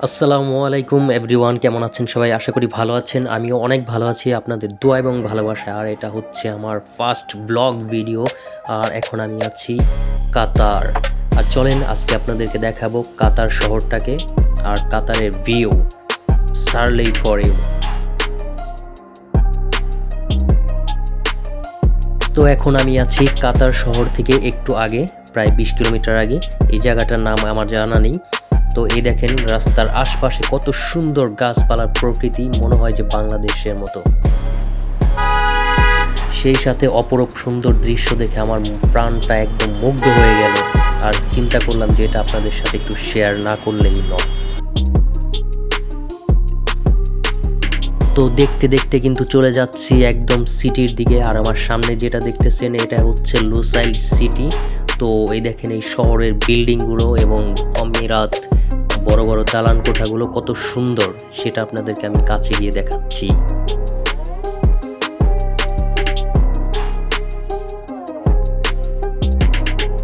আসসালামু আলাইকুম এভরিওয়ান, কেমন আছেন সবাই? আশা করি ভালো আছেন। আমিও অনেক ভালো আছি আপনাদের দোয়া এবং ভালোবাসা। আর এটা হচ্ছে আমার ফার্স্ট ব্লগ ভিডিও। আর এখন আমি আছি কাতার। আর চলেন আজকে আপনাদেরকে দেখাবো কাতার শহরটাকে আর কাতারের ভিউ। সার্লেই for you. তো এখন আমি আছি কাতার শহর থেকে একটু আগে, প্রায় 20 কিলোমিটার আগে। এই জায়গাটার নাম আমার জানা নেই। তো এই দেখেন রাস্তার আশপাশে কত সুন্দর গাছপালার প্রকৃতি, মনে হয় যে বাংলাদেশের মতো। সেই সাথে অপরূপ সুন্দর দৃশ্য দেখে আমার প্রাণটা একদম মুগ্ধ হয়ে গেল। আর চিন্তা করলাম যে এটা আপনাদের সাথে একটু শেয়ার না করলেই নয়। তো দেখতে দেখতে কিন্তু চলে যাচ্ছি একদম সিটির দিকে। আর আমার সামনে যেটা দেখতেছেন এটা হচ্ছে লুসাইল সিটি। তো এই দেখেন এই শহরের বিল্ডিংগুলো এবং অমিরাত বড় বড় দালান কোঠাগুলো কত সুন্দর, সেটা আপনাদেরকে আমি কাছে গিয়ে দেখাচ্ছি।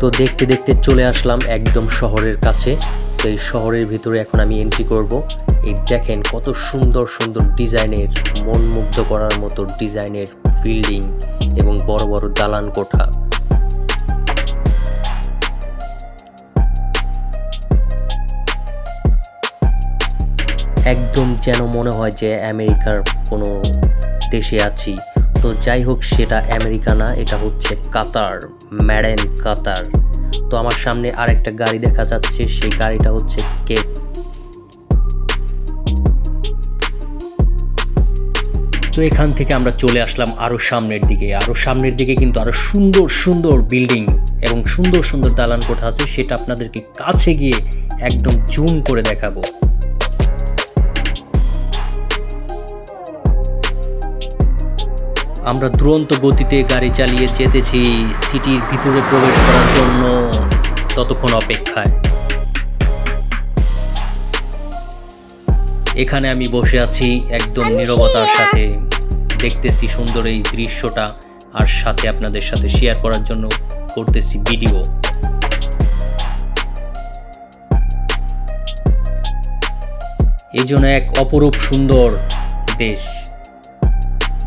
তো দেখতে দেখতে চলে আসলাম একদম শহরের কাছে। তো এই শহরের ভিতরে এখন আমি এন্ট্রি করব। এই দেখেন কত সুন্দর সুন্দর ডিজাইনের, মন মুগ্ধ করার মতো ডিজাইনের বিল্ডিং এবং বড় বড় দালান কোঠা। একদম যেন মনে হয় যে আমেরিকার কোনো দেশে আছি। তো যাই হোক, সেটা আমেরিকা না, এটা হচ্ছে কাতার, মেড ইন কাতার। তো আমার সামনে আরেকটা গাড়ি দেখা যাচ্ছে, সেই গাড়িটা হচ্ছে কেপ। তো এখান থেকে আমরা চলে আসলাম আরো সামনের দিকে কিন্তু আরো সুন্দর সুন্দর বিল্ডিং এবং সুন্দর সুন্দর দালান কোঠা আছে, সেটা আপনাদেরকে কাছে গিয়ে একদম জুম করে দেখাবো। আমরা দুরন্ত গতিতে গাড়ি চালিয়ে যেতেছি সিটির ভিতরে প্রবেশ করার জন্য, ততক্ষণ অপেক্ষায়। এখানে আমি বসে আছি একদম নীরবতার সাথে, দেখতেছি সুন্দর এই দৃশ্যটা, আর সাথে আপনাদের সাথে শেয়ার করার জন্য করতেছি ভিডিও। এই জন্য এক অপরূপ সুন্দর দেশ,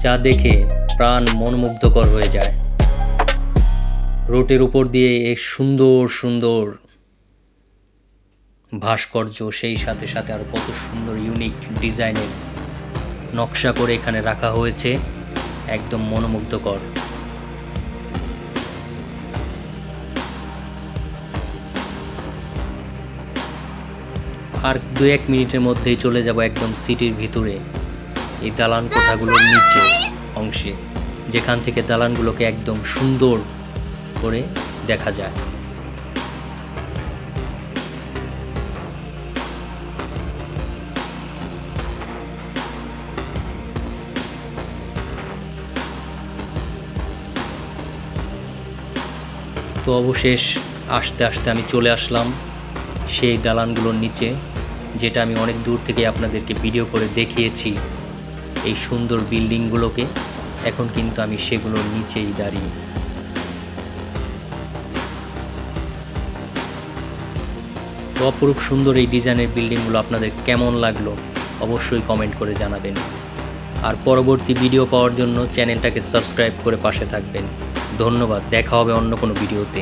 যা দেখে প্রাণ মনোমুগ্ধকর হয়ে যায়। রোডের উপর দিয়ে এক সুন্দর সুন্দর ভাস্কর্য, সেই সাথে সাথে আরো কত সুন্দর ইউনিক ডিজাইনের নকশা করে এখানে রাখা হয়েছে, একদম মনোমুগ্ধকর। আর 2-1 মিনিটের মধ্যেই চলে যাব একদম সিটির ভিতরে, এই দালান কোঠাগুলোর নিচে অংশে, যেখান থেকে দালানগুলোকে একদম সুন্দর করে দেখা যায়। তো অবশেষ আস্তে আস্তে আমি চলে আসলাম সেই দালানগুলোর নিচে, যেটা আমি অনেক দূর থেকে আপনাদেরকে ভিডিও করে দেখিয়েছি এই সুন্দর বিল্ডিংগুলোকে। এখন কিন্তু আমি সেগুলোর নিচেই দাঁড়িয়ে। তো অপরূপ সুন্দর এই ডিজাইনের বিল্ডিংগুলো আপনাদের কেমন লাগলো অবশ্যই কমেন্ট করে জানাবেন। আর পরবর্তী ভিডিও পাওয়ার জন্য চ্যানেলটাকে সাবস্ক্রাইব করে পাশে থাকবেন। ধন্যবাদ, দেখা হবে অন্য কোনো ভিডিওতে।